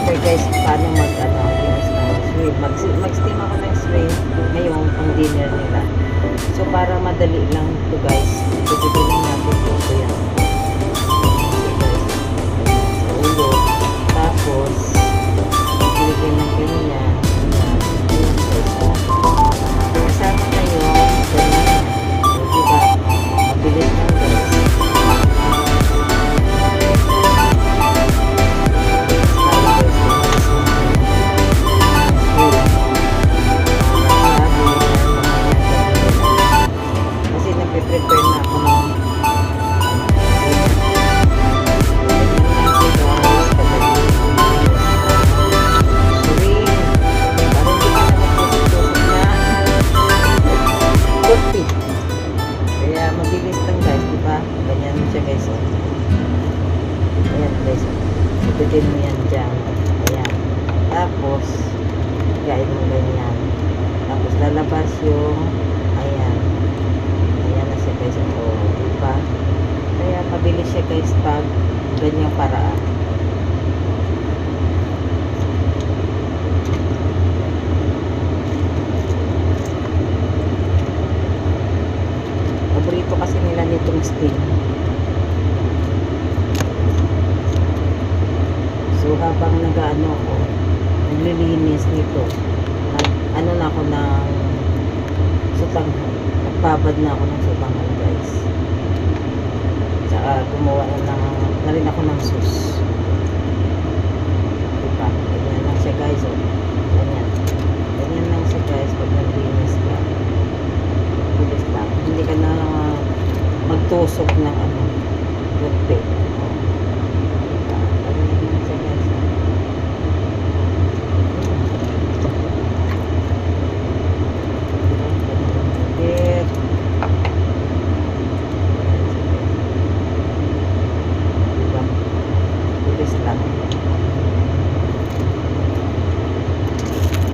prepare guys paano linis ng shrimp. Mag-steam ako ng shrimp ngayong pang dinner nila. So para madali lang to guys, ito lang natin ito yan. Sa ulo. Tapos ilagay ng ganyan. Kasama na yung ganyan. So diba, mabilis lang guys. Prepare na ako ng kaya mabilis lang guys, diba? Ganyan siya guys, oh. Ayan guys, itutin mo yan dyan. Ayan. Tapos gain mo ganyan. Tapos lalabas yung ayan na siya guys, oh, diba? Kaya mabilis siya guys pag ganyang paraan. Paborito kasi nila nitong steam. So habang naglilinis nito, na ako ng sutanghan. Nagbabad na ako ng sutanghan guys. Tsaka gumawa na rin ako ng sus. Diba? Ganyan lang siya guys, oh. Ganyan lang siya guys pag naglinis ka. Bilis lang. Hindi ka na magtusok ng